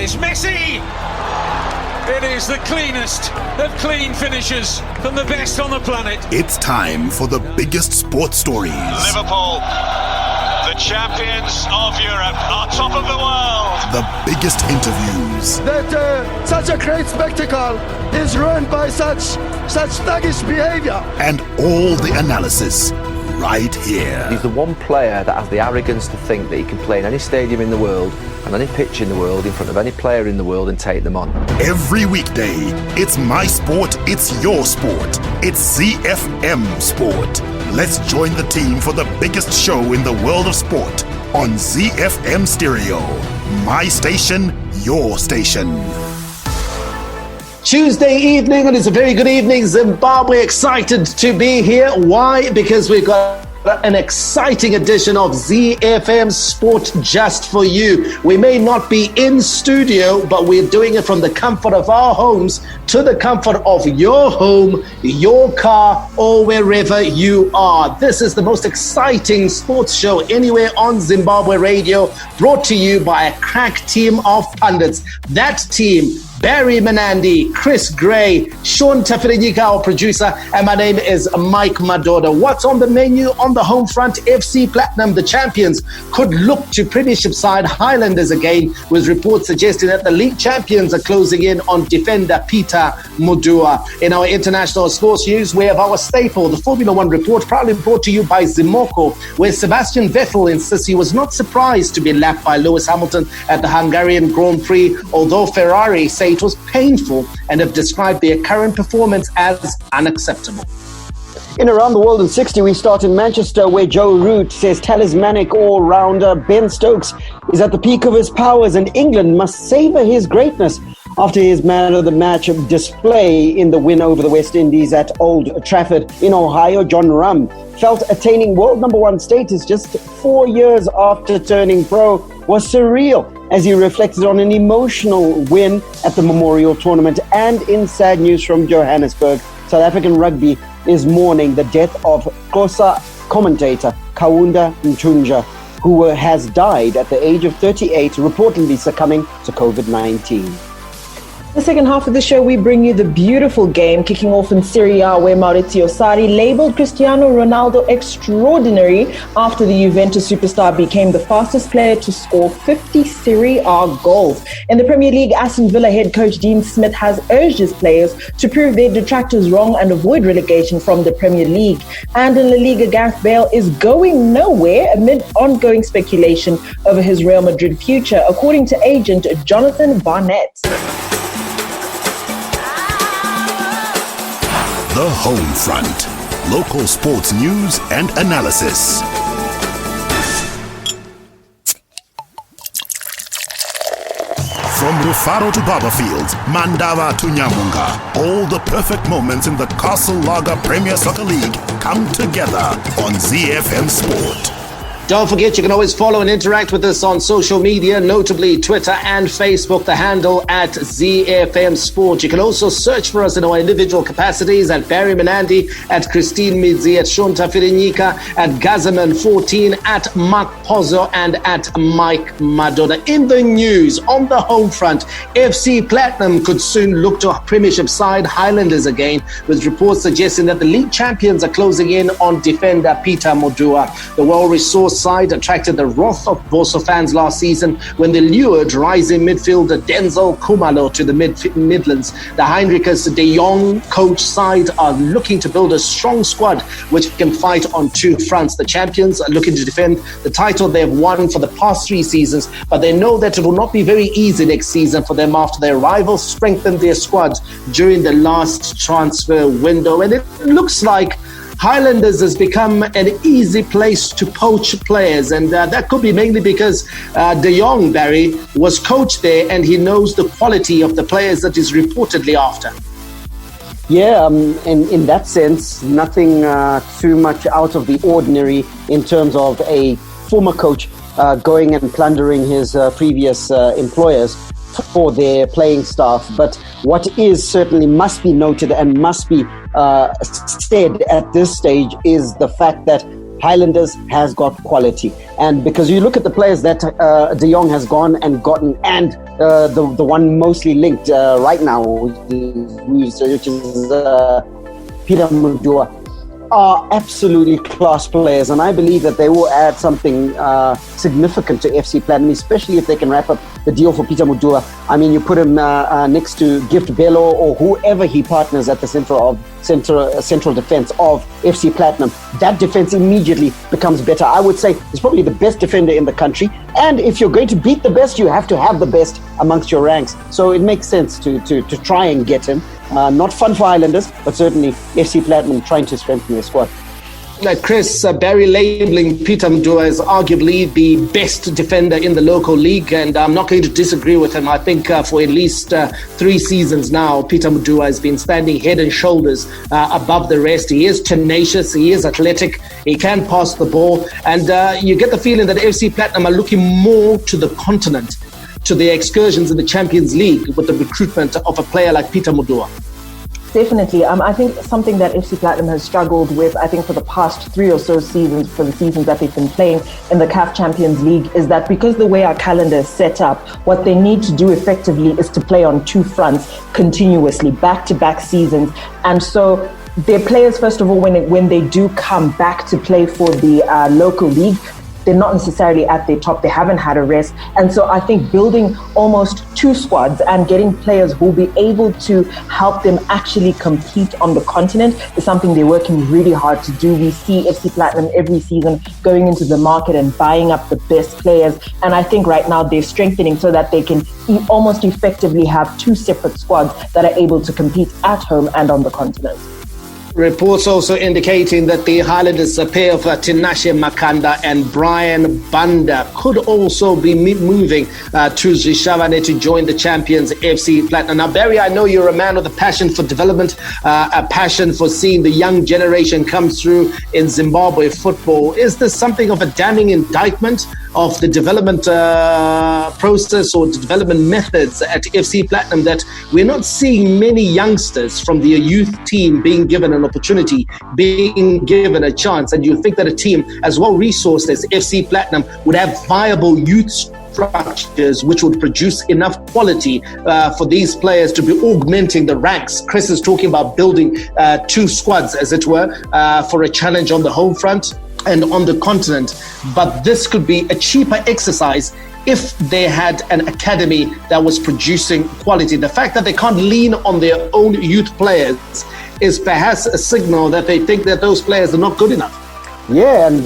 It's Messi! It is the cleanest of clean finishes from the best on the planet. It's time for the biggest sports stories. Liverpool, the champions of Europe, are top of the world. The biggest interviews. That such a great spectacle is ruined by such thuggish behavior. And all the analysis right here. He's the one player that has the arrogance to think that he can play in any stadium in the world and any pitch in the world in front of any player in the world and take them on. Every weekday, it's my sport, it's your sport. It's ZiFM Sport. Let's join the team for the biggest show in the world of sport on ZiFM Stereo. My station, your station. Tuesday evening, and it's a very good evening. Zimbabwe excited to be here. Why? Because we've got an exciting edition of ZiFM Sport just for you. We may not be in studio, but we're doing it from the comfort of our homes to the comfort of your home, your car, or wherever you are. This is the most exciting sports show anywhere on Zimbabwe radio, brought to you by a crack team of pundits. That team: Barry Menandi, Chris Gray, Sean Tafirinika, our producer, and my name is Mike Madoda. What's on the menu? On the home front, FC Platinum, the champions, could look to Premiership side Highlanders again, with reports suggesting that the league champions are closing in on defender Peter Muduwha. In our international sports news, we have our staple, the Formula One report, proudly brought to you by Zimoco, where Sebastian Vettel insists he was not surprised to be lapped by Lewis Hamilton at the Hungarian Grand Prix, although Ferrari say it was painful and have described their current performance as unacceptable. In Around the World in 60, we start in Manchester, where Joe Root says talismanic all-rounder Ben Stokes is at the peak of his powers and England must savour his greatness after his man of the match display in the win over the West Indies at Old Trafford. In Ohio, John Rum felt attaining world number one status just 4 years after turning pro was surreal, as he reflected on an emotional win at the Memorial Tournament. And in sad news from Johannesburg, South African rugby is mourning the death of Xhosa commentator Kaunda Ntunja, who has died at the age of 38, reportedly succumbing to COVID-19. The second half of the show, we bring you the beautiful game kicking off in Serie A, where Maurizio Sarri labelled Cristiano Ronaldo extraordinary after the Juventus superstar became the fastest player to score 50 Serie A goals. In the Premier League, Aston Villa head coach Dean Smith has urged his players to prove their detractors wrong and avoid relegation from the Premier League. And in La Liga, Gareth Bale is going nowhere amid ongoing speculation over his Real Madrid future, according to agent Jonathan Barnett. The Home Front. Local sports news and analysis. From Rufaro to Barberfields, Mandava to Nyamunga, all the perfect moments in the Castle Lager Premier Soccer League come together on ZiFM Sport. Don't forget, you can always follow and interact with us on social media, notably Twitter and Facebook, the handle at ZiFM Sport. You can also search for us in our individual capacities at Barry Menandi, at Christine Midzi, at Shonta Firinika, at Gazaman14, at Mark Pozzo, and at Mike Madoda. In the news, on the home front, FC Platinum could soon look to Premiership side Highlanders again, with reports suggesting that the league champions are closing in on defender Peter Muduwha. The well-resourced side attracted the wrath of Boso fans last season when they lured rising midfielder Denzel Kumalo to the Midlands. The Heinrichs de Jong coach side are looking to build a strong squad which can fight on two fronts. The champions are looking to defend the title they've won for the past 3 seasons, but they know that it will not be very easy next season for them after their rivals strengthened their squad during the last transfer window. And it looks like Highlanders has become an easy place to poach players, and that could be mainly because De Jong, Barry, was coached there and he knows the quality of the players that he's reportedly after. Yeah, in that sense, nothing too much out of the ordinary in terms of a former coach going and plundering his previous employers for their playing staff. But what is certainly must be noted and must be said at this stage is the fact that Highlanders has got quality. And because you look at the players that De Jong has gone and gotten, and the one mostly linked right now, which is Peter Muduwha, are absolutely class players, and I believe that they will add something significant to FC Platinum, especially if they can wrap up the deal for Peter Muduwha. I mean, you put him next to Gift Bello or whoever he partners at the central defense of FC Platinum. That defense immediately becomes better. I would say he's probably the best defender in the country, and if you're going to beat the best, you have to have the best amongst your ranks. So it makes sense to try and get him. Not fun for Highlanders, but certainly FC Platinum trying to strengthen their squad. Chris, Barry labeling Peter Muduwha as arguably the best defender in the local league, and I'm not going to disagree with him. I think for at least 3 seasons now, Peter Muduwha has been standing head and shoulders above the rest. He is tenacious, he is athletic, he can pass the ball, and you get the feeling that FC Platinum are looking more to the continent, to the excursions in the Champions League with the recruitment of a player like Peter Muduwha. Definitely. I think something that FC Platinum has struggled with, I think for the past 3 or so seasons, for the seasons that they've been playing in the CAF Champions League, is that because the way our calendar is set up, what they need to do effectively is to play on 2 fronts continuously, back-to-back seasons. And so their players, first of all, when they do come back to play for the local league, they're not necessarily at their top. They haven't had a rest. And so I think building almost 2 squads and getting players who will be able to help them actually compete on the continent is something they're working really hard to do. We see FC Platinum every season going into the market and buying up the best players. And I think right now they're strengthening so that they can almost effectively have 2 separate squads that are able to compete at home and on the continent. Reports also indicating that the Highlanders, a pair of Tinashe Makanda and Brian Banda, could also be moving to Zishavane to join the champions FC Platinum. Now, Barry, I know you're a man with a passion for development, a passion for seeing the young generation come through in Zimbabwe football. Is this something of a damning indictment of the development process or the development methods at FC Platinum, that we're not seeing many youngsters from the youth team being given an opportunity, being given a chance? And you think that a team as well resourced as FC Platinum would have viable youth structures which would produce enough quality for these players to be augmenting the ranks? Chris is talking about building 2 squads, as it were, for a challenge on the home front and on the continent. But this could be a cheaper exercise if they had an academy that was producing quality. The fact that they can't lean on their own youth players is perhaps a signal that they think that those players are not good enough. Yeah, and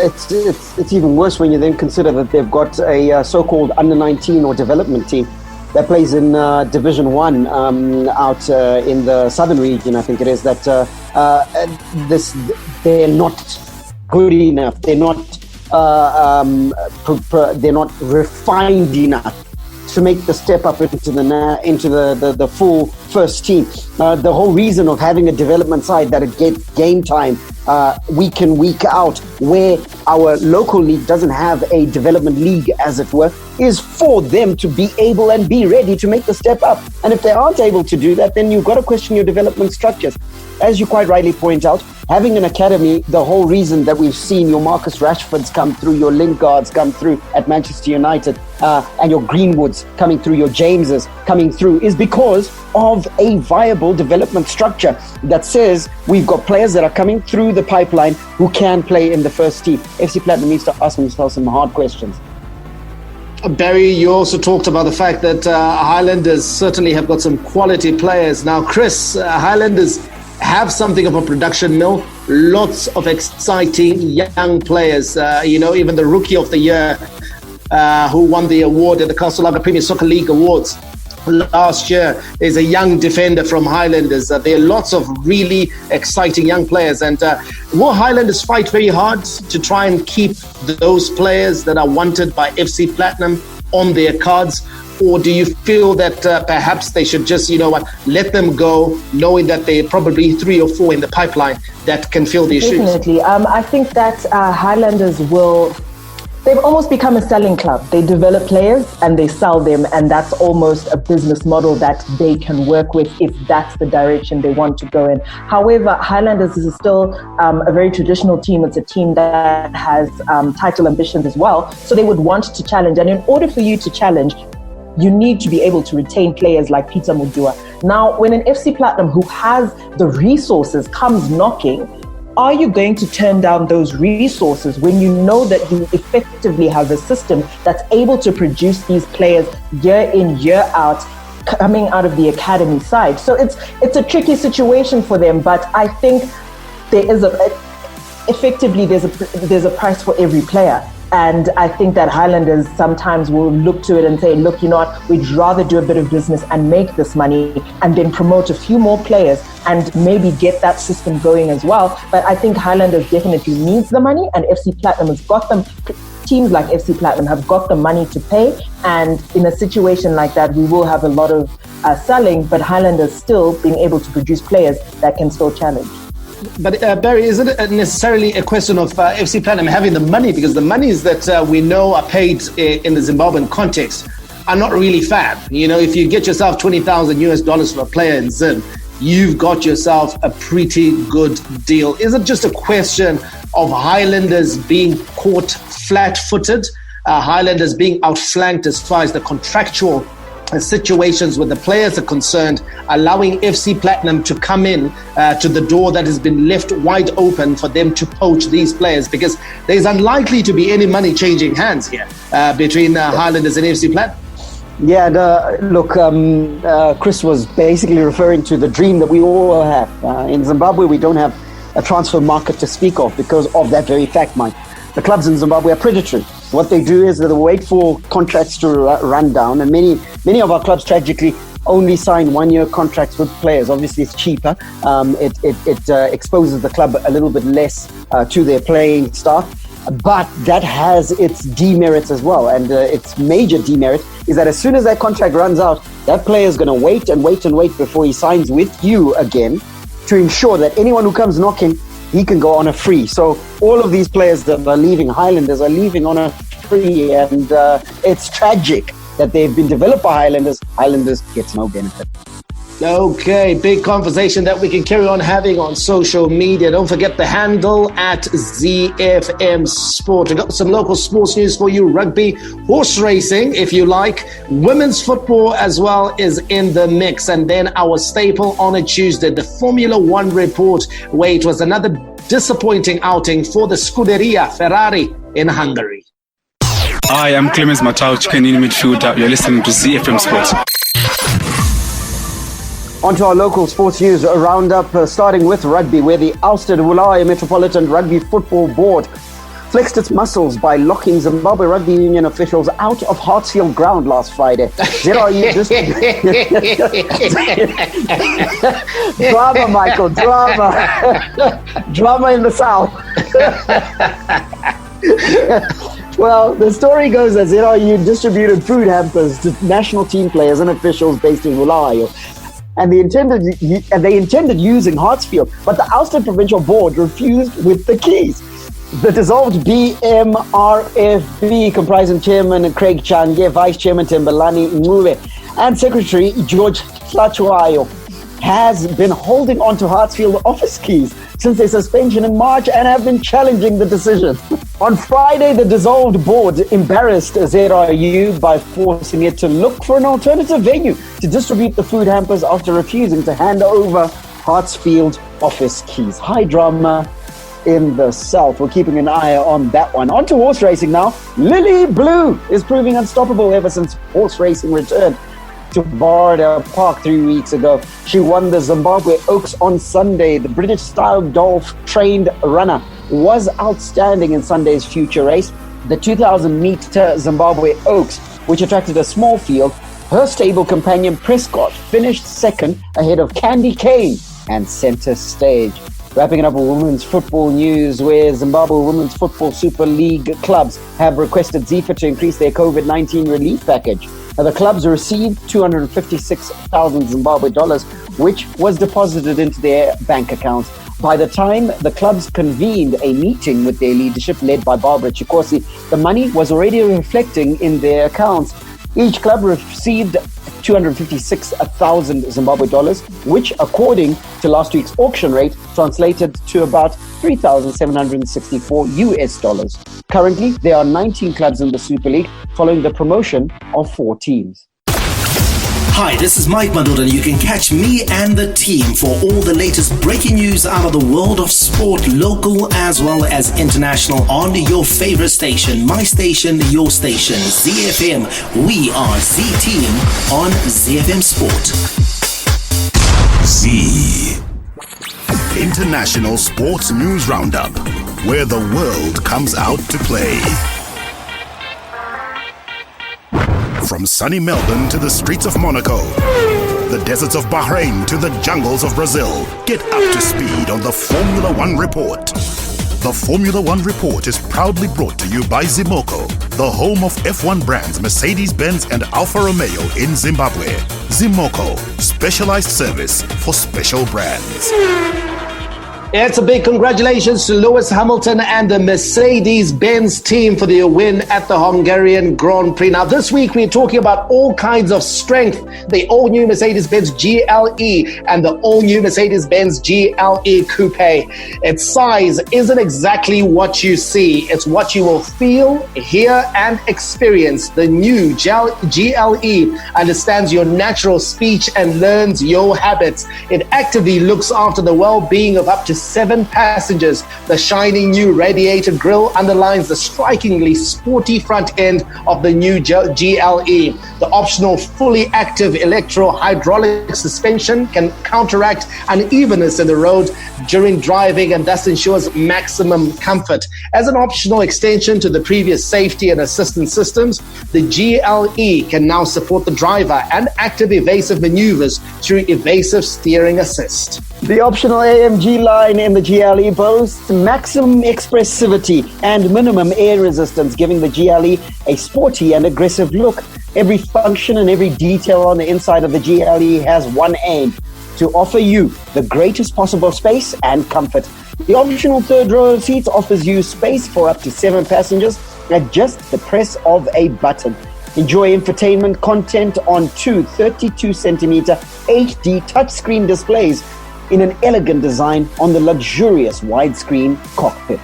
it's even worse when you then consider that they've got a so-called under-19 or development team that plays in Division 1 out in the southern region, I think it is, that they're not good enough. They're not refined enough to make the step up into the full first team. The whole reason of having a development side that gets game time week in, week out, where our local league doesn't have a development league, as it were, is for them to be able and be ready to make the step up. And if they aren't able to do that, then you've got to question your development structures. As you quite rightly point out, having an academy, the whole reason that we've seen your Marcus Rashfords come through, your Lingards come through at Manchester United, and your Greenwoods coming through, your Jameses coming through, is because of a viable development structure that says we've got players that are coming through the pipeline who can play in the first team. FC Platinum needs to ask themselves some hard questions. Barry, you also talked about the fact that Highlanders certainly have got some quality players. Now, Chris, Highlanders have something of a production mill, lots of exciting young players, even the Rookie of the Year who won the award at the Castle Premier Soccer League Awards last year is a young defender from Highlanders. There are lots of really exciting young players, and will Highlanders fight very hard to try and keep those players that are wanted by FC Platinum on their cards? Or do you feel that perhaps they should just, let them go, knowing that there are probably 3 or 4 in the pipeline that can fill their shoes? Definitely. I think that Highlanders will They've almost become a selling club. They develop players and they sell them, and that's almost a business model that they can work with if that's the direction they want to go in. However, Highlanders is still a very traditional team. It's a team that has title ambitions as well. So they would want to challenge. And in order for you to challenge, you need to be able to retain players like Peter Muduwha. Now, when an FC Platinum who has the resources comes knocking, are you going to turn down those resources when you know that you effectively have a system that's able to produce these players year in, year out, coming out of the academy side? So it's a tricky situation for them, but I think there's a price for every player. And I think that Highlanders sometimes will look to it and say, look, you know what, we'd rather do a bit of business and make this money and then promote a few more players and maybe get that system going as well. But I think Highlanders definitely needs the money, and FC Platinum has got them. Teams like FC Platinum have got the money to pay. And in a situation like that, we will have a lot of selling, but Highlanders still being able to produce players that can still challenge. But Barry, isn't it necessarily a question of FC Platinum having the money? Because the monies that we know are paid in the Zimbabwean context are not really fab. You know, if you get yourself $20,000 for a player in Zim, you've got yourself a pretty good deal. Is it just a question of Highlanders being caught flat-footed, Highlanders being outflanked as far as the contractual situations where the players are concerned, allowing FC Platinum to come in to the door that has been left wide open for them to poach these players? Because there's unlikely to be any money changing hands here between Highlanders and FC Platinum. Yeah, look, Chris was basically referring to the dream that we all have. In Zimbabwe, we don't have a transfer market to speak of because of that very fact, Mike. The clubs in Zimbabwe are predatory. What they do is they wait for contracts to run down, and many of our clubs tragically only sign 1-year contracts with players. Obviously, it's cheaper. It exposes the club a little bit less to their playing staff, but that has its demerits as well. And its major demerit is that as soon as that contract runs out, that player is going to wait and wait and wait before he signs with you again, to ensure that anyone who comes knocking, he can go on a free. So all of these players that are leaving Highlanders are leaving on a free, and it's tragic that they've been developed by Highlanders. Highlanders gets no benefit. Okay, big conversation that we can carry on having on social media. Don't forget the handle at ZiFM Sport. We've got some local sports news for you. Rugby, horse racing, if you like. Women's football as well is in the mix. And then our staple on a Tuesday, the Formula One report, where it was another disappointing outing for the Scuderia Ferrari in Hungary. Hi, I'm Clemens Matau, chicken in midfielder. You're listening to ZiFM Sport. On to our local sports news roundup, starting with rugby, where the ousted Bulawayo Metropolitan Rugby Football Board flexed its muscles by locking Zimbabwe Rugby Union officials out of Hartsfield Ground last Friday. Drama, Michael, drama. Drama in the South. Well, the story goes that ZRU distributed food hampers to national team players and officials based in Bulawayo. And they intended using Hartsfield, but the ousted provincial board refused with the keys. The dissolved BMRFB, comprising Chairman Craig Change, Vice Chairman Tembelani Ngube, and Secretary George Tlachuayo, has been holding on to Hartsfield office keys since their suspension in March and have been challenging the decision. On Friday, the dissolved board embarrassed ZRU by forcing it to look for an alternative venue to distribute the food hampers after refusing to hand over Hartsfield office keys. High drama in the South. We're keeping an eye on that one. On to horse racing now. Lily Blue is proving unstoppable ever since horse racing returned to Barda Park 3 weeks ago. She won the Zimbabwe Oaks on Sunday. The British-style Dolph trained runner was outstanding in Sunday's future race, the 2,000-meter Zimbabwe Oaks, which attracted a small field. Her stable companion Prescott finished second ahead of Candy Kane and center stage. Wrapping it up with women's football news, where Zimbabwe Women's Football Super League clubs have requested ZIFA to increase their COVID-19 relief package. Now, the clubs received 256,000 Zimbabwe dollars, which was deposited into their bank accounts By the time the clubs convened a meeting with their leadership led by Barbara Chikosi, the money was already reflecting in their accounts. Each club received 256,000 Zimbabwe dollars, which, according to last week's auction rate, translated to about 3,764 US dollars. Currently, there are 19 clubs in the Super League, following the promotion of 4 teams. Hi, this is Mike Madoda, and you can catch me and the team for all the latest breaking news out of the world of sport, local as well as international, on your favorite station, my station, your station, ZiFM. We are Z-Team on ZiFM Sport. Z. International Sports News Roundup, where the world comes out to play. From sunny Melbourne to the streets of Monaco, the deserts of Bahrain to the jungles of Brazil, get up to speed on the Formula One Report. The Formula One Report is proudly brought to you by Zimoco, the home of F1 brands Mercedes-Benz and Alfa Romeo in Zimbabwe. Zimoco, specialized service for special brands. It's a big congratulations to Lewis Hamilton and the Mercedes-Benz team for their win at the Hungarian Grand Prix. Now, this week we're talking about all kinds of strength. The all-new Mercedes-Benz GLE and the all-new Mercedes-Benz GLE Coupe. Its size isn't exactly what you see. It's what you will feel, hear, and experience. The new GLE understands your natural speech and learns your habits. It actively looks after the well-being of up to 7 passengers. The shiny new radiated grille underlines the strikingly sporty front end of the new GLE. The optional fully active electro-hydraulic suspension can counteract unevenness in the road during driving and thus ensures maximum comfort. As an optional extension to the previous safety and assistance systems, the GLE can now support the driver and active evasive maneuvers through evasive steering assist. The optional AMG line in the GLE boasts maximum expressivity and minimum air resistance, giving the GLE a sporty and aggressive look. Every function and every detail on the inside of the GLE has one aim: to offer you the greatest possible space and comfort. The optional third row seats offers you space for up to 7 passengers at just the press of a button. Enjoy infotainment content on 2 32cm HD touchscreen displays in an elegant design on the luxurious widescreen cockpit.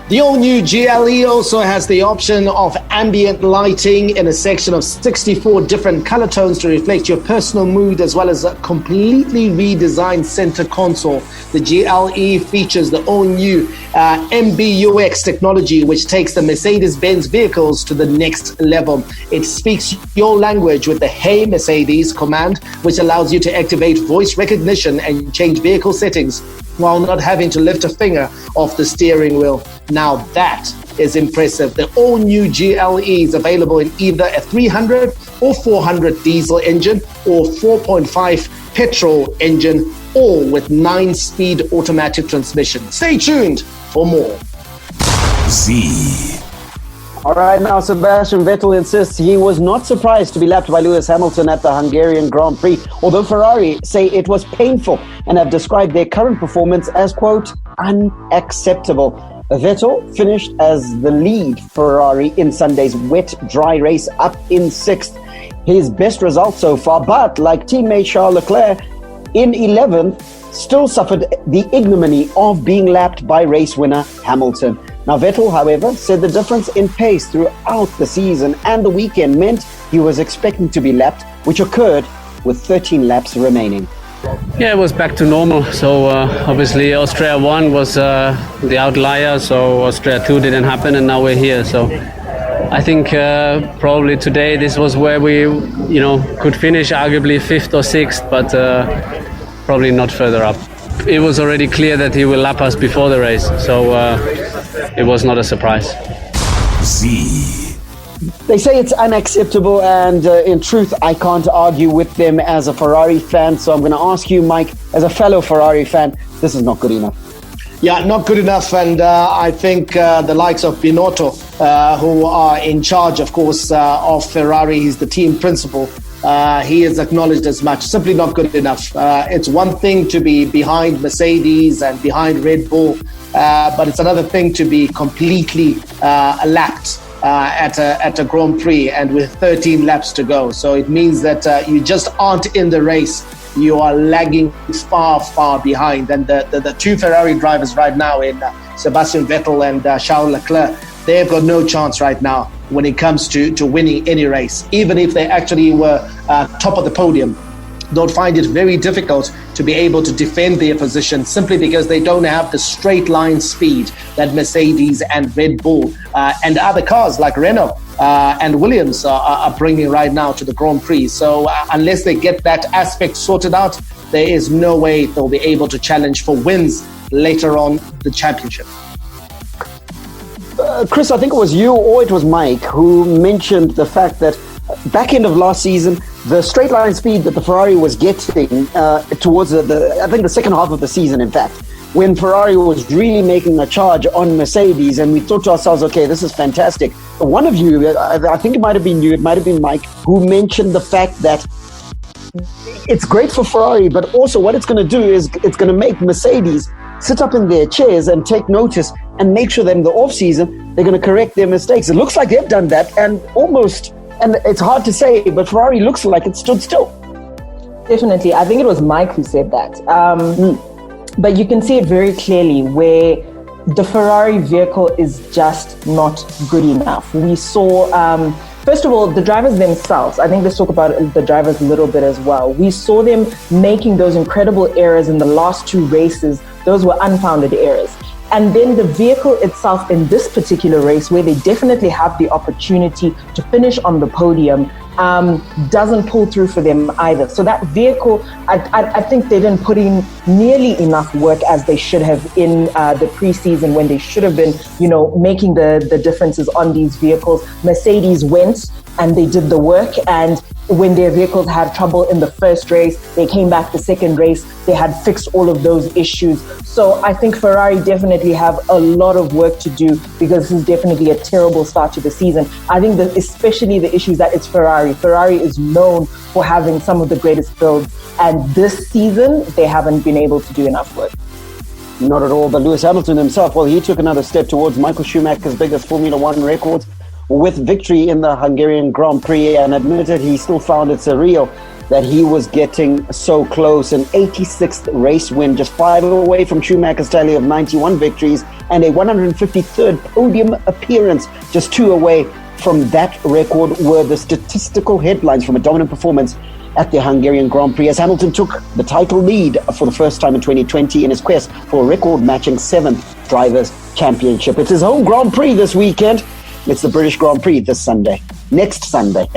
The all-new GLE also has the option of ambient lighting in a section of 64 different color tones to reflect your personal mood, as well as a completely redesigned center console. The GLE features the all-new MBUX technology, which takes the Mercedes-Benz vehicles to the next level. It speaks your language with the Hey Mercedes command, which allows you to activate voice recognition and change vehicle settings while not having to lift a finger off the steering wheel. Now that is impressive. The all-new GLE is available in either a 300 or 400 diesel engine or 4.5 petrol engine, all with 9-speed automatic transmission. Stay tuned for more. Z. All right, now Sebastian Vettel insists he was not surprised to be lapped by Lewis Hamilton at the Hungarian Grand Prix, although Ferrari say it was painful and have described their current performance as, quote, unacceptable. Vettel finished as the lead Ferrari in Sunday's wet-dry race, up in 6th. His best result so far, but like teammate Charles Leclerc in 11th, still suffered the ignominy of being lapped by race winner Hamilton. Now, Vettel, however, said the difference in pace throughout the season and the weekend meant he was expecting to be lapped, which occurred with 13 laps remaining. Yeah, it was back to normal. So obviously Austria 1 was the outlier, so Austria 2 didn't happen, and now we're here. So I think probably today this was where we, could finish arguably 5th or 6th, but probably not further up. It was already clear that he will lap us before the race, so it was not a surprise. Z. They say it's unacceptable, and in truth, I can't argue with them as a Ferrari fan. So I'm going to ask you, Mike, as a fellow Ferrari fan, this is not good enough. Yeah, not good enough. And I think the likes of Binotto, who are in charge, of course, of Ferrari, he's the team principal, he has acknowledged as much. Simply not good enough. It's one thing to be behind Mercedes and behind Red Bull, but it's another thing to be completely lapped at a Grand Prix and with 13 laps to go. So it means that you just aren't in the race. You are lagging far, far behind. And the two Ferrari drivers right now in Sebastian Vettel and Charles Leclerc, they've got no chance right now when it comes to winning any race. Even if they actually were top of the podium, they'll find it very difficult to be able to defend their position simply because they don't have the straight line speed that Mercedes and Red Bull and other cars like Renault and Williams are bringing right now to the Grand Prix. So unless they get that aspect sorted out, there is no way they'll be able to challenge for wins later on the championship. Chris, I think it was you or it was Mike who mentioned the fact that back end of last season, the straight line speed that the Ferrari was getting towards I think the second half of the season, in fact, when Ferrari was really making a charge on Mercedes, and we thought to ourselves, okay, this is fantastic. One of you, I think it might have been you, it might have been Mike, who mentioned the fact that it's great for Ferrari, but also what it's going to do is it's going to make Mercedes sit up in their chairs and take notice and make sure that in the off-season they're going to correct their mistakes. It looks like they've done that, and it's hard to say, but Ferrari looks like it stood still. Definitely. I think it was Mike who said that. But you can see it very clearly where the Ferrari vehicle is just not good enough. We saw, first of all, the drivers themselves. I think let's talk about the drivers a little bit as well. We saw them making those incredible errors in the last two races. Those were unfounded errors. And then the vehicle itself in this particular race, where they definitely have the opportunity to finish on the podium, doesn't pull through for them either. So that vehicle, I think they didn't put in nearly enough work as they should have in the preseason, when they should have been, making the differences on these vehicles. Mercedes went and they did the work, and when their vehicles had trouble in the first race, they came back the second race, they had fixed all of those issues. So I think Ferrari definitely have a lot of work to do, because this is definitely a terrible start to the season. I think that especially the issues that it's Ferrari. Ferrari is known for having some of the greatest builds, and this season they haven't been able to do enough work. Not at all. But Lewis Hamilton himself, well, he took another step towards Michael Schumacher's biggest Formula One records with victory in the Hungarian Grand Prix, and admitted he still found it surreal that he was getting so close. An 86th race win, just 5 away from Schumacher's tally of 91 victories, and a 153rd podium appearance, just 2 away from that record, were the statistical headlines from a dominant performance at the Hungarian Grand Prix, as Hamilton took the title lead for the first time in 2020 in his quest for a record-matching 7th Drivers' Championship. It's his home Grand Prix this weekend. It's the British Grand Prix next Sunday.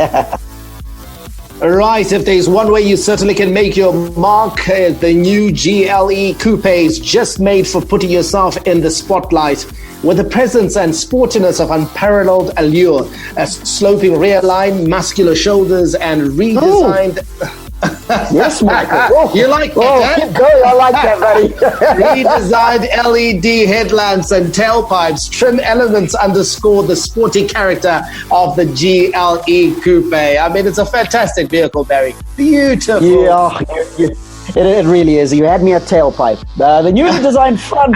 Right, if there's one way you certainly can make your mark, the new GLE Coupe is just made for putting yourself in the spotlight. With the presence and sportiness of unparalleled allure, a sloping rear line, muscular shoulders, and redesigned... Yes, Michael. You like that? Keep going. I like that, buddy. Redesigned LED headlamps and tailpipes, trim elements underscore the sporty character of the GLE Coupe. I mean, it's a fantastic vehicle, Barry. Beautiful. Yeah, it really is. You had me at tailpipe. The newly designed front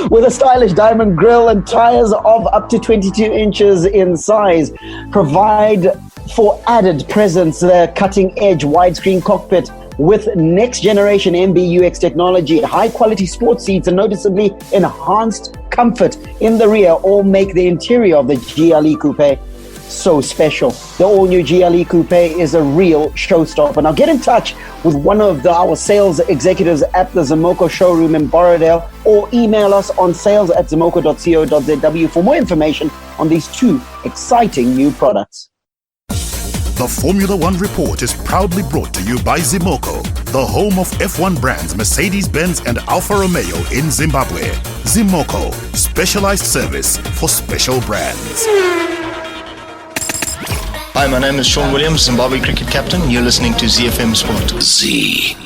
with a stylish diamond grille and tires of up to 22 inches in size provide for added presence the cutting-edge widescreen cockpit with next-generation MBUX technology, high-quality sports seats, and noticeably enhanced comfort in the rear all make the interior of the GLE Coupe so special. The all-new GLE Coupe is a real showstopper. Now get in touch with one of our sales executives at the Zimoco showroom in Borrowdale, or email us on sales@zimoco.co.zw for more information on these 2 exciting new products. The Formula One Report is proudly brought to you by Zimoco, the home of F1 brands Mercedes-Benz and Alfa Romeo in Zimbabwe. Zimoco, specialized service for special brands. Hi, my name is Sean Williams, Zimbabwe cricket captain. You're listening to ZiFM Sport. Z.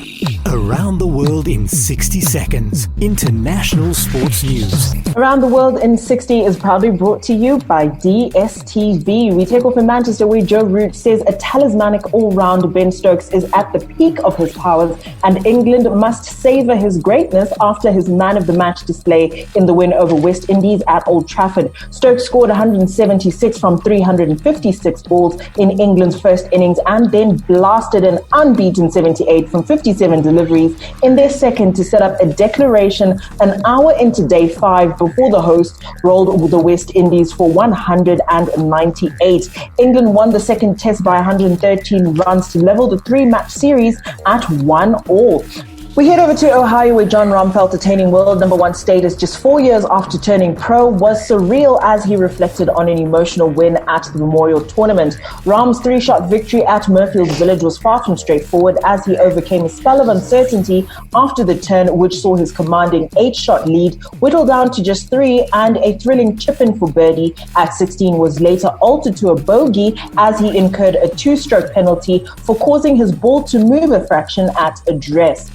Around the world in 60 seconds. International sports news. Around the World in 60 is proudly brought to you by DSTV. We take off in Manchester where Joe Root says a talismanic all-round Ben Stokes is at the peak of his powers and England must savour his greatness after his man-of-the-match display in the win over West Indies at Old Trafford. Stokes scored 176 from 356 balls in England's first innings and then blasted an unbeaten 78 from 57 deliveries in their second to set up a declaration an hour into day 5 before the host rolled the West Indies for 198. England won the second test by 113 runs to level the 3-match series at 1-1. We head over to Ohio where John Rahm attaining world number 1 status just 4 years after turning pro was surreal as he reflected on an emotional win at the Memorial Tournament. Rahm's 3-shot victory at Murfield Village was far from straightforward as he overcame a spell of uncertainty after the turn, which saw his commanding 8-shot lead whittle down to just 3, and a thrilling chip-in for birdie at 16 was later altered to a bogey as he incurred a 2-stroke penalty for causing his ball to move a fraction at address.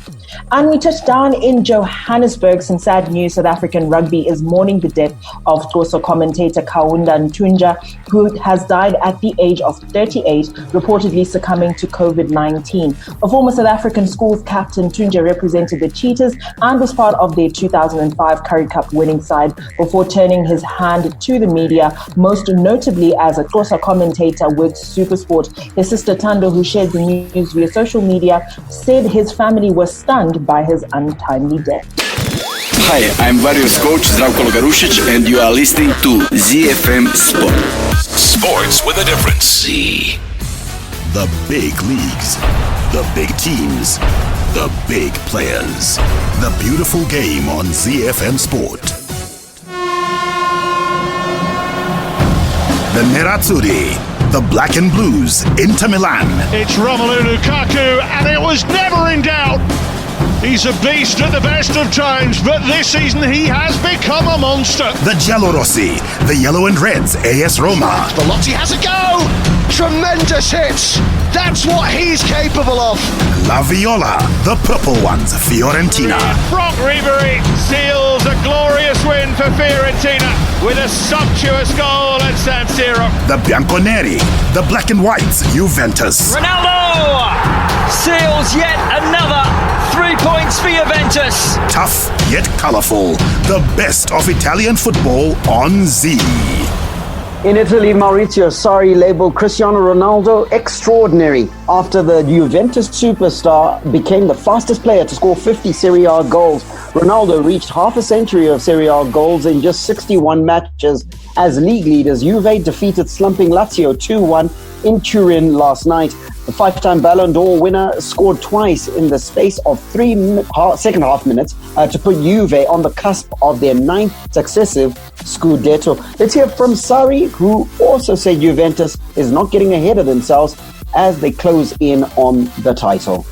And we touched down in Johannesburg. Some sad news: South African rugby is mourning the death of Xhosa commentator Kaunda Ntunja, who has died at the age of 38, reportedly succumbing to COVID-19. A former South African schools captain, Ntunja represented the Cheetahs and was part of their 2005 Currie Cup winning side before turning his hand to the media, most notably as a Xhosa commentator with SuperSport. His sister Tando, who shared the news via social media, said his family was stunned by his untimely death. Hi, I'm Warriors coach Zdravko Logarušić and you are listening to ZiFM Sport. Sports with a difference. Z. The big leagues, the big teams, the big players. The beautiful game on ZiFM Sport. The Nerazzurri, the Black and Blues, Inter Milan. It's Romelu Lukaku and it was never in doubt. He's a beast at the best of times, but this season he has become a monster. The Giallorossi, the Yellow and Reds, AS Roma. Belotti has a go! Tremendous hits! That's what he's capable of! La Viola, the Purple Ones, Fiorentina. Brock Ribery seals a glorious win for Fiorentina with a sumptuous goal at San Siro. The Bianconeri, the Black and Whites, Juventus. Ronaldo seals yet another 3 points for Juventus. Tough yet colourful. The best of Italian football on Z. In Italy, Maurizio Sarri labelled Cristiano Ronaldo extraordinary after the Juventus superstar became the fastest player to score 50 Serie A goals. Ronaldo reached half a century of Serie A goals in just 61 matches. As league leaders, Juve defeated slumping Lazio 2-1 in Turin last night. The 5-time Ballon d'Or winner scored twice in the space of 3 second half minutes to put Juve on the cusp of their 9th successive Scudetto. Let's hear from Sarri, who also said Juventus is not getting ahead of themselves as they close in on the title.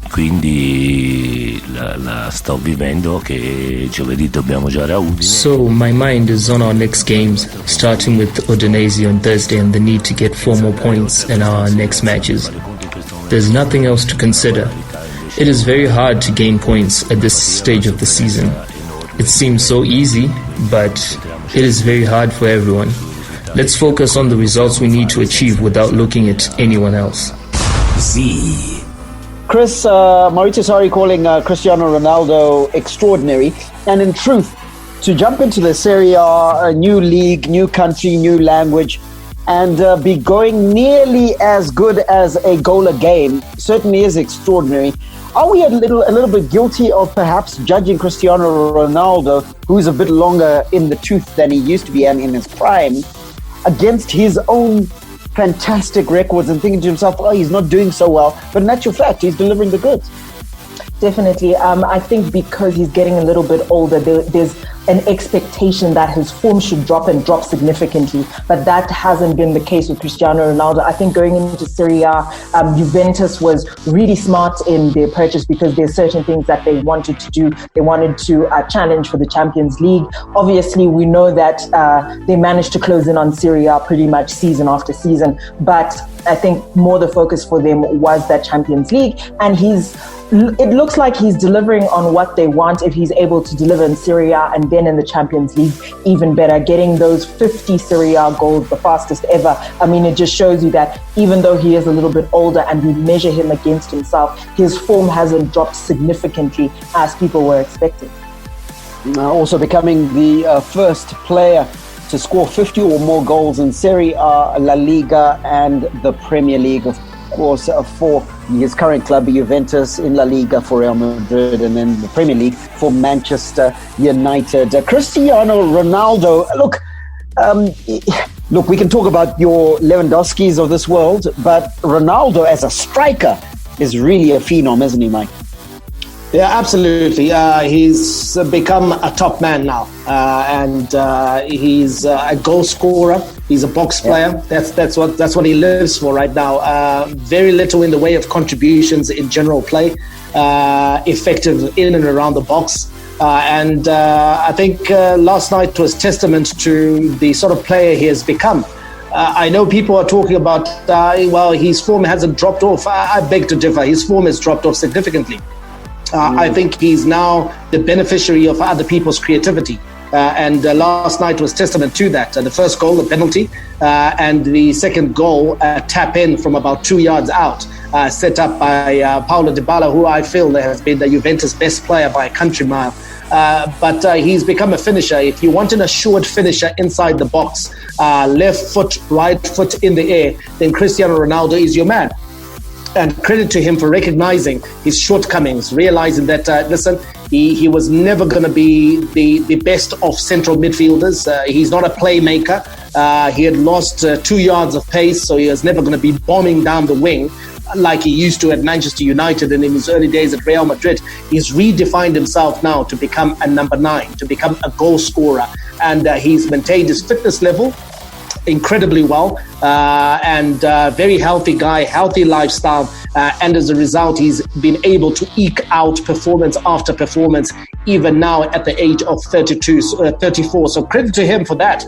Quindi la sto vivendo che giovedì dobbiamo giocare a Udine. So my mind is on our next games, starting with Udinese on Thursday and the need to get 4 more points in our next matches. There's nothing else to consider. It is very hard to gain points at this stage of the season. It seems so easy, but it is very hard for everyone. Let's focus on the results we need to achieve without looking at anyone else. Z. Chris, Maurizio Sarri calling Cristiano Ronaldo extraordinary. And in truth, to jump into the Serie A, a new league, new country, new language, and be going nearly as good as a goal a game certainly is extraordinary. Are we a little bit guilty of perhaps judging Cristiano Ronaldo, who's a bit longer in the tooth than he used to be and in his prime, against his own fantastic records and thinking to himself, oh, he's not doing so well, but in actual fact, he's delivering the goods? Definitely. I think because he's getting a little bit older, there's an expectation that his form should drop and drop significantly, but that hasn't been the case with Cristiano Ronaldo. I think going into Serie A, Juventus was really smart in their purchase because there's certain things that they wanted to do. They wanted to challenge for the Champions League. Obviously, we know that they managed to close in on Serie A pretty much season after season, but I think more the focus for them was that Champions League, and it looks like he's delivering on what they want. If he's able to deliver in Serie A and then in the Champions League, even better, getting those 50 Serie A goals, the fastest ever. I mean, it just shows you that even though he is a little bit older and we measure him against himself, his form hasn't dropped significantly as people were expecting. Also becoming the first player to score 50 or more goals in Serie A, La Liga and the Premier League, of course, for his current club, Juventus, in La Liga for Real Madrid, and then the Premier League for Manchester United. Cristiano Ronaldo, look, we can talk about your Lewandowskis of this world, but Ronaldo as a striker is really a phenom, isn't he, Mike? Yeah, absolutely. He's become a top man now, and he's a goal scorer. He's a box player. Yeah. That's what he lives for right now. Very little in the way of contributions in general play. Effective in and around the box. And I think last night was testament to the sort of player he has become. I know people are talking about, his form hasn't dropped off. I beg to differ. His form has dropped off significantly. I think he's now the beneficiary of other people's creativity. And last night was testament to that. The first goal, the penalty, and the second goal, a tap in from about 2 yards out, set up by Paulo Dybala, who I feel has been the Juventus best player by a country mile. But he's become a finisher. If you want an assured finisher inside the box, left foot, right foot in the air, then Cristiano Ronaldo is your man. And credit to him for recognizing his shortcomings, realizing that, he was never going to be the best of central midfielders. He's not a playmaker. He had lost 2 yards of pace, so he was never going to be bombing down the wing like he used to at Manchester United and in his early days at Real Madrid. He's redefined himself now to become a number 9, to become a goal scorer. And he's maintained his fitness level incredibly well, and very healthy guy, healthy lifestyle, and as a result he's been able to eke out performance after performance, even now at the age of 34. So credit to him for that.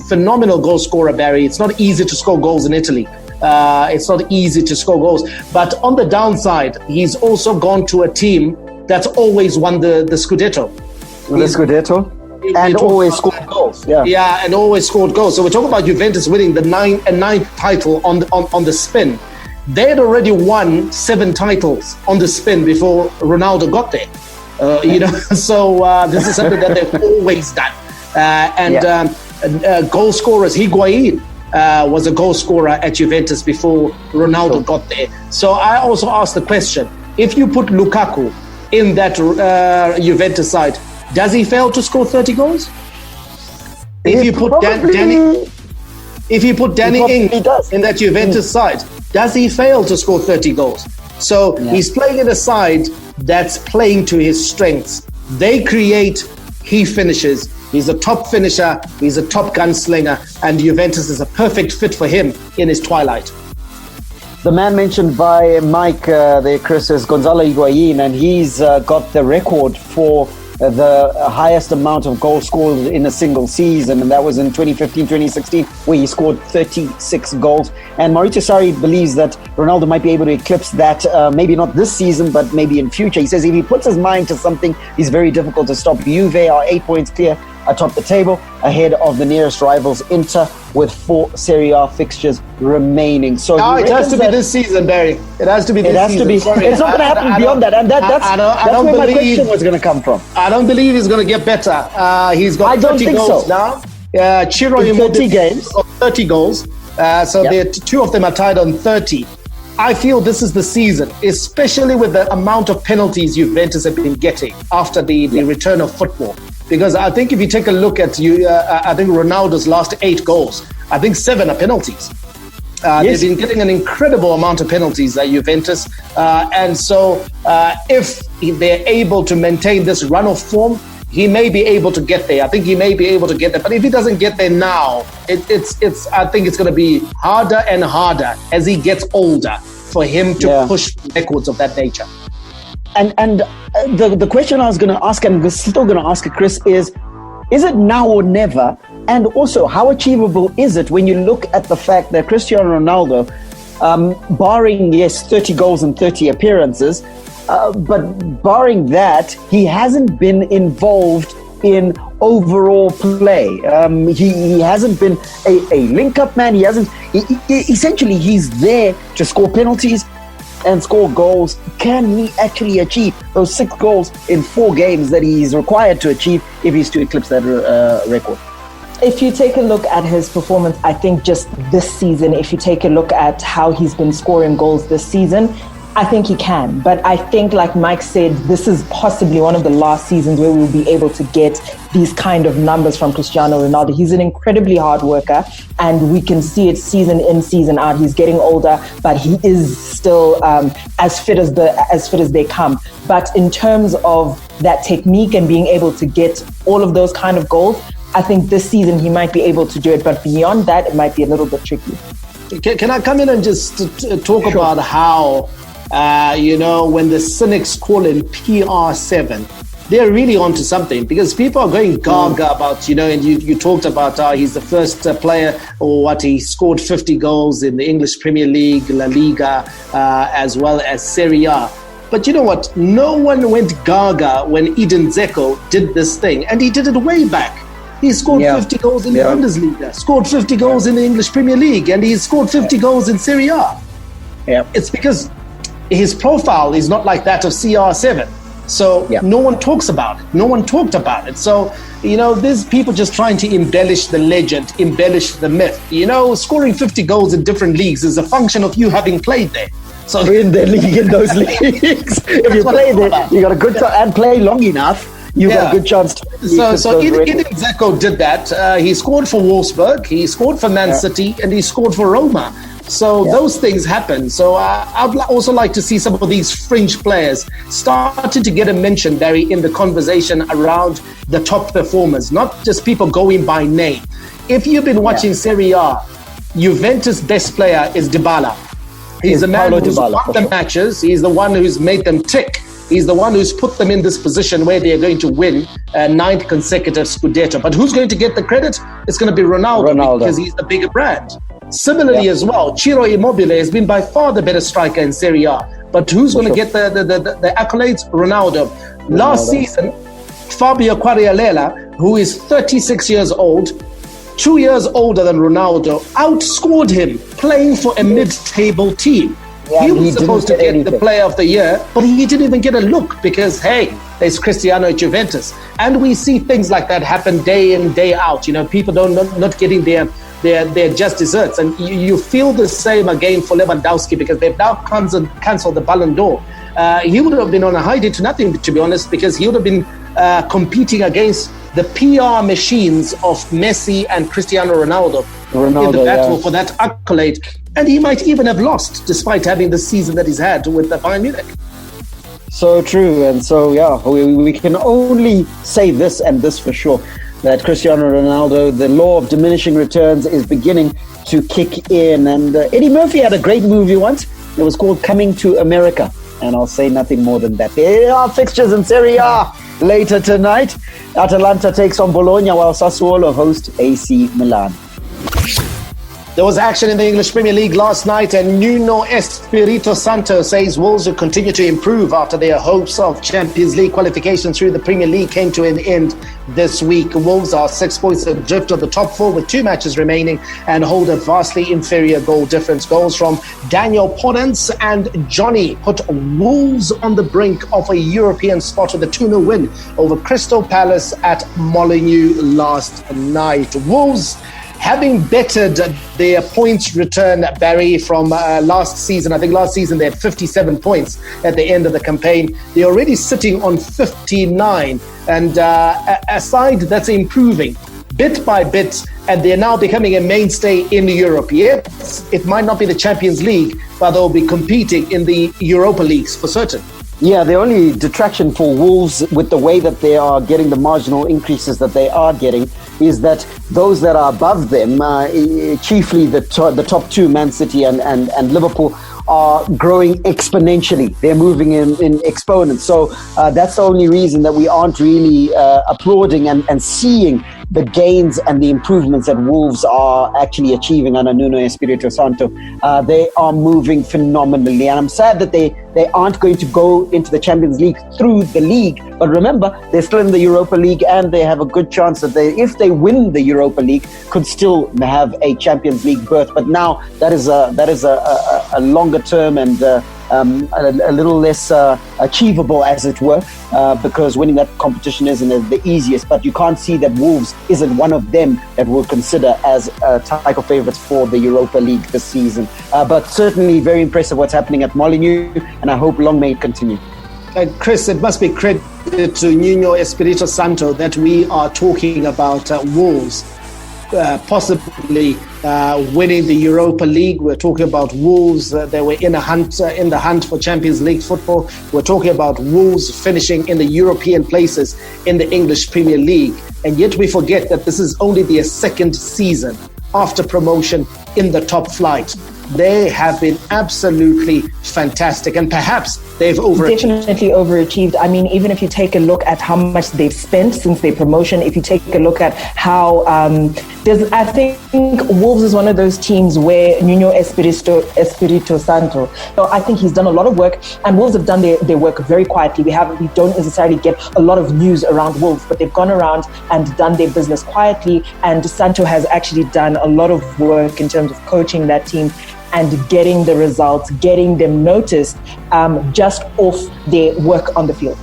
Phenomenal goal scorer, Barry. It's not easy to score goals in Italy. It's not easy to score goals, but on the downside, he's also gone to a team that's always won the Scudetto. The Scudetto? And always scored goals. Yeah, and always scored goals. So we're talking about Juventus winning the ninth title on the spin. They had already won 7 titles on the spin before Ronaldo got there. So this is something that they've always done. Goal scorers, Higuain was a goal scorer at Juventus before Ronaldo got there. So I also asked the question, if you put Lukaku in that Juventus side, does he fail to score 30 goals? If you put Danny Ings in that Juventus side, does he fail to score 30 goals? So he's playing in a side that's playing to his strengths. They create, he finishes. He's a top finisher, he's a top gunslinger, and Juventus is a perfect fit for him in his twilight. The man mentioned by Mike there, Chris, is Gonzalo Higuain, and he's got the record for the highest amount of goals scored in a single season, and that was in 2015-2016, where he scored 36 goals. And Maurizio Sarri believes that Ronaldo might be able to eclipse that, maybe not this season, but maybe in future. He says if he puts his mind to something, he's very difficult to stop. Juve are 8 points clear atop the table, ahead of the nearest rivals, Inter, with 4 Serie A fixtures remaining. So it has to be this season, Barry. It has to be this season. Sorry. It's not going to happen beyond that, and that's where my question was going to come from. I don't believe he's going to get better. He's got 30 goals now. Ciro Immobile 30 games, 30 goals. So 2 of them are tied on 30. I feel this is the season, especially with the amount of penalties Juventus have been getting after the return of football. Because I think if you take a look at I think Ronaldo's last 8 goals, I think 7 are penalties. They've been getting an incredible amount of penalties at Juventus. And so if they're able to maintain this run of form, he may be able to get there. I think he may be able to get there. But if he doesn't get there now, it's I think it's going to be harder and harder as he gets older for him to push records of that nature. And the question I was going to ask, and I'm still going to ask Chris, is it now or never? And also, how achievable is it when you look at the fact that Cristiano Ronaldo, barring, 30 goals and 30 appearances, but barring that, he hasn't been involved in overall play. He hasn't been a link-up man. Essentially, he's there to score penalties and score goals. Can he actually achieve those 6 goals in 4 games that he's required to achieve if he's to eclipse that record? If you take a look at his performance, I think just this season, if you take a look at how he's been scoring goals this season, I think he can. But I think, like Mike said, this is possibly one of the last seasons where we'll be able to get these kind of numbers from Cristiano Ronaldo. He's an incredibly hard worker, and we can see it season in, season out. He's getting older, but he is still as fit as they come. But in terms of that technique and being able to get all of those kind of goals, I think this season he might be able to do it. But beyond that, it might be a little bit tricky. Can I come in and just talk about how, when the cynics call him PR7, they're really onto something, because people are going gaga about, and you talked about he's the first player, he scored 50 goals in the English Premier League, La Liga, as well as Serie A. But you know what? No one went gaga when Edin Dzeko did this thing, and he did it way back. He scored 50 goals in the Bundesliga, scored 50 goals in the English Premier League, and he scored 50 goals in Serie A. It's because his profile is not like that of CR7. So no one talks about it. No one talked about it. So, there's people just trying to embellish the legend, embellish the myth. Scoring 50 goals in different leagues is a function of you having played there. So in the league, in those leagues, if you play there, you got a good time and play long enough. You've got a good chance to So Edin Dzeko did that. He scored for Wolfsburg, he scored for Man City, and he scored for Roma. So those things happen. So I'd also like to see some of these fringe players starting to get a mention, Barry, in the conversation around the top performers, not just people going by name. If you've been watching Serie A, Juventus' best player is Dybala. He's the man who's won the matches. He's the one who's made them tick. He's the one who's put them in this position where they are going to win 9th consecutive Scudetto. But who's going to get the credit? It's going to be Ronaldo. Because he's the bigger brand. Similarly as well, Ciro Immobile has been by far the better striker in Serie A. But who's going to get the accolades? Ronaldo. Last season, Fabio Quagliarella, who is 36 years old, 2 years older than Ronaldo, outscored him playing for a mid-table team. He was supposed to get the player of the year, but he didn't even get a look because, hey, there's Cristiano at Juventus. And we see things like that happen day in, day out. People not getting their just desserts. And you feel the same again for Lewandowski, because they've now cancelled the Ballon d'Or. He would have been on a high day to nothing, to be honest, because he would have been competing against the PR machines of Messi and Cristiano Ronaldo in the battle for that accolade. And he might even have lost, despite having the season that he's had with the Bayern Munich. So true. And so, we can only say this, and this for sure, that Cristiano Ronaldo, the law of diminishing returns is beginning to kick in. And Eddie Murphy had a great movie once. It was called Coming to America. And I'll say nothing more than that. There are fixtures in Serie A later tonight. Atalanta takes on Bologna, while Sassuolo host AC Milan. There was action in the English Premier League last night, and Nuno Espirito Santo says Wolves will continue to improve after their hopes of Champions League qualification through the Premier League came to an end this week. Wolves are 6 points adrift of the top 4 with 2 matches remaining and hold a vastly inferior goal difference. Goals from Daniel Podence and Johnny put Wolves on the brink of a European spot with a 2-0 win over Crystal Palace at Molineux last night. Wolves, having bettered their points return, Barry, from last season. I think last season they had 57 points at the end of the campaign. They're already sitting on 59. And a side that's improving bit by bit, and they're now becoming a mainstay in Europe. Yes, it might not be the Champions League, but they'll be competing in the Europa Leagues for certain. Yeah, the only detraction for Wolves with the way that they are getting the marginal increases that they are getting is that those that are above them, chiefly the top two, Man City and Liverpool, are growing exponentially. They're moving in exponents. So that's the only reason that we aren't really applauding and seeing the gains and the improvements that Wolves are actually achieving under Nuno Espirito Santo. They are moving phenomenally, and I'm sad that they aren't going to go into the Champions League through the league. But remember, they're still in the Europa League, and they have a good chance that if they win the Europa League, could still have a Champions League berth. But now that is a longer term and a little less achievable, as it were, because winning that competition isn't the easiest. But you can't see that Wolves isn't one of them that we'll consider as title favourites for the Europa League this season. But certainly very impressive what's happening at Molineux, and I hope long may it continue. Chris, it must be credit to Nuno Espirito Santo that we are talking about Wolves possibly winning the Europa League. We're talking about Wolves. They were in the hunt for Champions League football. We're talking about Wolves finishing in the European places in the English Premier League. And yet we forget that this is only their second season after promotion in the top flight. They have been absolutely fantastic, and perhaps they've overachieved. Definitely overachieved. I mean, even if you take a look at how much they've spent since their promotion, if you take a look at how I think Wolves is one of those teams where Nuno Espirito Santo, so I think he's done a lot of work, and Wolves have done their work very quietly. We don't necessarily get a lot of news around Wolves, but they've gone around and done their business quietly, and Santo has actually done a lot of work in terms of coaching that team and getting the results, getting them noticed just off their work on the field.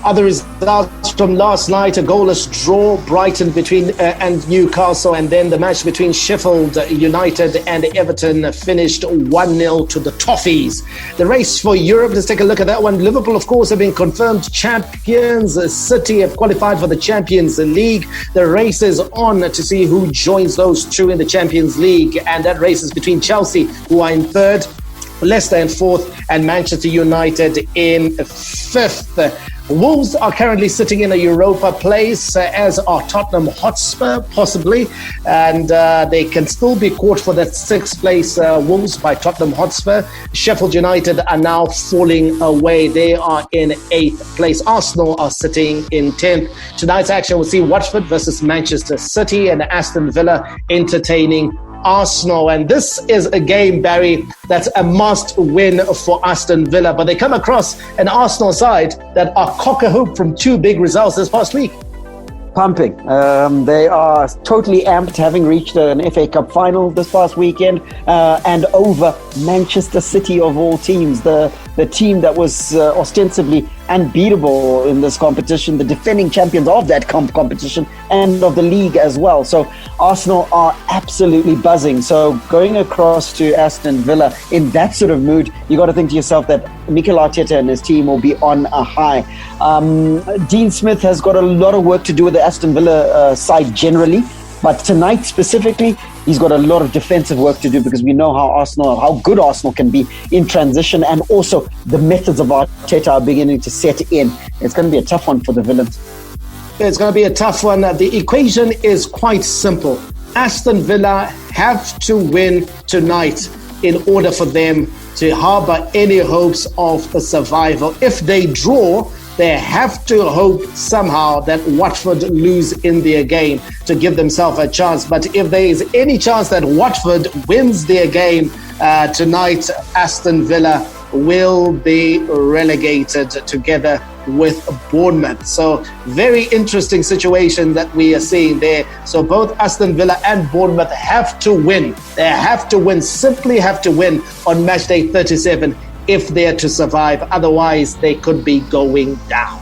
Other results from last night: a goalless draw, Brighton and Newcastle, and then the match between Sheffield United and Everton finished 1-0 to the Toffees. The race for Europe, let's take a look at that one. Liverpool, of course, have been confirmed champions. City have qualified for the Champions League. The race is on to see who joins those two in the Champions League, and that race is between Chelsea, who are in third, Leicester in fourth, and Manchester United in fifth. Wolves are currently sitting in a Europa place, as are Tottenham Hotspur, possibly, and they can still be caught for that sixth place, Wolves, by Tottenham Hotspur. Sheffield United are now falling away. They are in eighth place. Arsenal are sitting in 10th. Tonight's action will see Watford versus Manchester City, and Aston Villa entertaining Arsenal. And this is a game, Barry, that's a must win for Aston Villa, but they come across an Arsenal side that are cock-a-hoop from two big results this past week. Pumping. They are totally amped, having reached an FA Cup final this past weekend, and over Manchester City of all teams, the team that was ostensibly unbeatable in this competition, the defending champions of that competition and of the league as well. So Arsenal are absolutely buzzing. So going across to Aston Villa in that sort of mood, you got to think to yourself that Mikel Arteta and his team will be on a high. Dean Smith has got a lot of work to do with the Aston Villa side generally, but tonight specifically, he's got a lot of defensive work to do, because we know how good Arsenal can be in transition, and also the methods of Arteta are beginning to set in. It's going to be a tough one for the Villains. It's going to be a tough one. The equation is quite simple. Aston Villa have to win tonight in order for them to harbour any hopes of a survival. If they draw, they have to hope somehow that Watford lose in their game to give themselves a chance. But if there is any chance that Watford wins their game tonight, Aston Villa will be relegated together with Bournemouth. So very interesting situation that we are seeing there. So both Aston Villa and Bournemouth have to win. They have to win, simply have to win on match day 37 if they're to survive. Otherwise, they could be going down.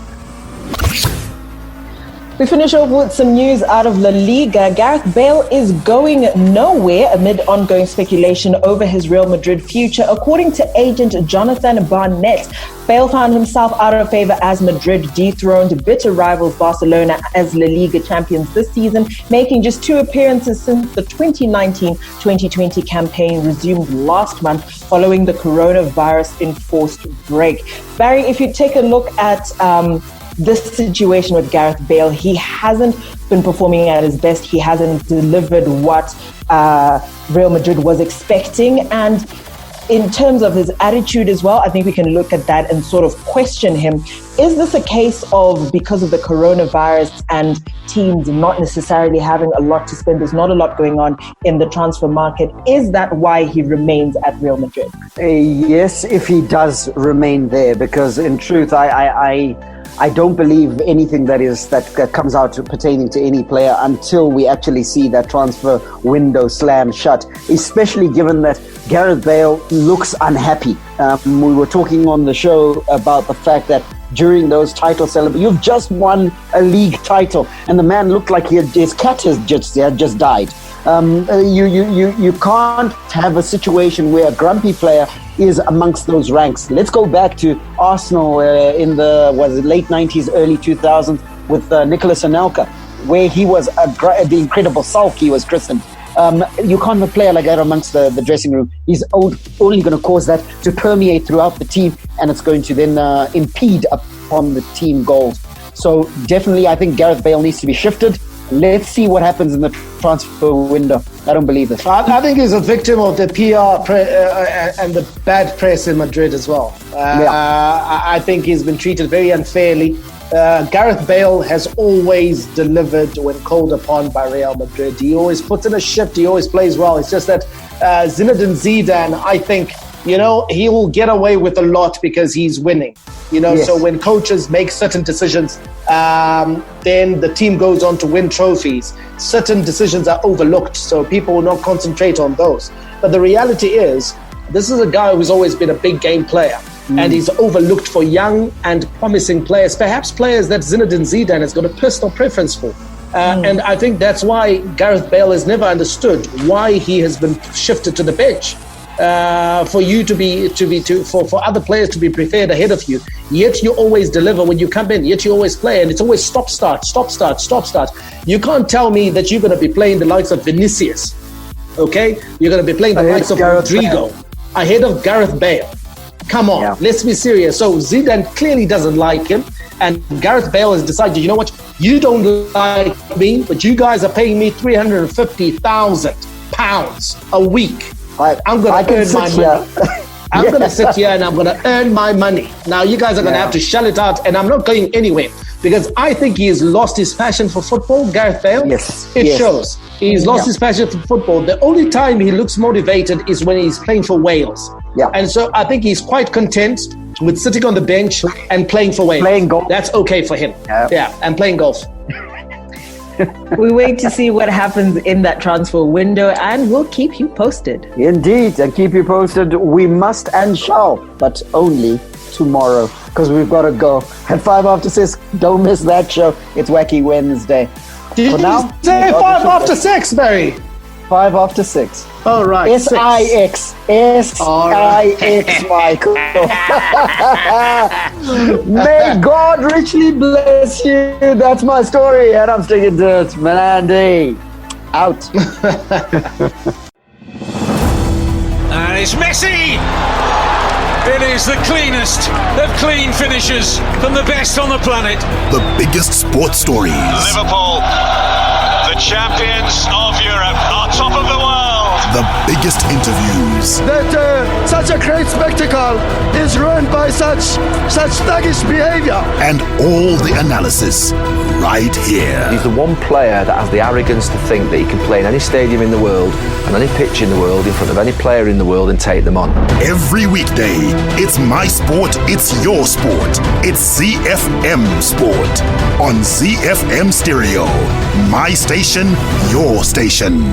We finish off with some news out of La Liga. Gareth Bale is going nowhere amid ongoing speculation over his Real Madrid future. According to agent Jonathan Barnett, Bale found himself out of favour as Madrid dethroned bitter rivals Barcelona as La Liga champions this season, making just 2 appearances since the 2019-2020 campaign resumed last month following the coronavirus-enforced break. Barry, if you take a look at this situation with Gareth Bale, he hasn't been performing at his best. He hasn't delivered what Real Madrid was expecting. And in terms of his attitude as well, I think we can look at that and sort of question him. Is this a case of, because of the coronavirus and teams not necessarily having a lot to spend, there's not a lot going on in the transfer market, is that why he remains at Real Madrid? Yes, if he does remain there, because in truth, I don't believe anything that comes out pertaining to any player until we actually see that transfer window slam shut, especially given that Gareth Bale looks unhappy. We were talking on the show about the fact that during those title celebrations, you've just won a league title, and the man looked like his cat had just died. You can't have a situation where a grumpy player is amongst those ranks. Let's go back to Arsenal in the late 90s, early 2000s with Nicolas Anelka, where he was the incredible sulk, he was christened. You can't have a player like that amongst the dressing room. He's only going to cause that to permeate throughout the team, and it's going to then impede upon the team goals. So definitely, I think Gareth Bale needs to be shifted. Let's see what happens in the transfer window. I don't believe this. I think he's a victim of the PR and the bad press in Madrid as well. I think he's been treated very unfairly. Gareth Bale has always delivered when called upon by Real Madrid. He always puts in a shift. He always plays well. It's just that Zinedine Zidane, I think, he will get away with a lot because he's winning. Yes. So when coaches make certain decisions, then the team goes on to win trophies. Certain decisions are overlooked, so people will not concentrate on those. But the reality is, this is a guy who's always been a big game player. And he's overlooked for young and promising players, perhaps players that Zinedine Zidane has got a personal preference for. And I think that's why Gareth Bale has never understood why he has been shifted to the bench. For other players to be prepared ahead of you, yet you always deliver when you come in, yet you always play, and it's always stop start. You can't tell me that you're going to be playing the likes of Vinicius, okay? You're going to be playing the likes of Rodrigo ahead of Gareth Bale. Come on, let's be serious. So Zidane clearly doesn't like him, and Gareth Bale has decided, you know what, you don't like me, but you guys are paying me £350,000 a week. I'm going to earn my money. I'm going to sit here and I'm going to earn my money. Now you guys are going to have to shell it out, and I'm not going anywhere because I think he has lost his passion for football, Gareth Bale. It shows. He's lost his passion for football. The only time he looks motivated is when he's playing for Wales. And so I think he's quite content with sitting on the bench and playing for Wales. Playing golf. That's okay for him. And playing golf. We wait to see what happens in that transfer window, and we'll keep you posted. Indeed, and keep you posted. We must and shall, but only tomorrow, because we've got to go at 6:05. Don't miss that show. It's Wacky Wednesday. Did you say 6:05, Barry? 6:05. All right. SIX, Michael. May God richly bless you. That's my story, and I'm sticking to it. Menandi, out. And it's Messi! It is the cleanest of clean finishes from the best on the planet. The biggest sports stories. Liverpool, the champions of Europe, are top of the world. The biggest interviews. That such a great spectacle is ruined by such thuggish behavior. And all the analysis right here. He's the one player that has the arrogance to think that he can play in any stadium in the world and any pitch in the world in front of any player in the world and take them on. Every weekday, it's my sport, it's your sport. It's ZiFM Sport on ZiFM Stereo. My station, your station.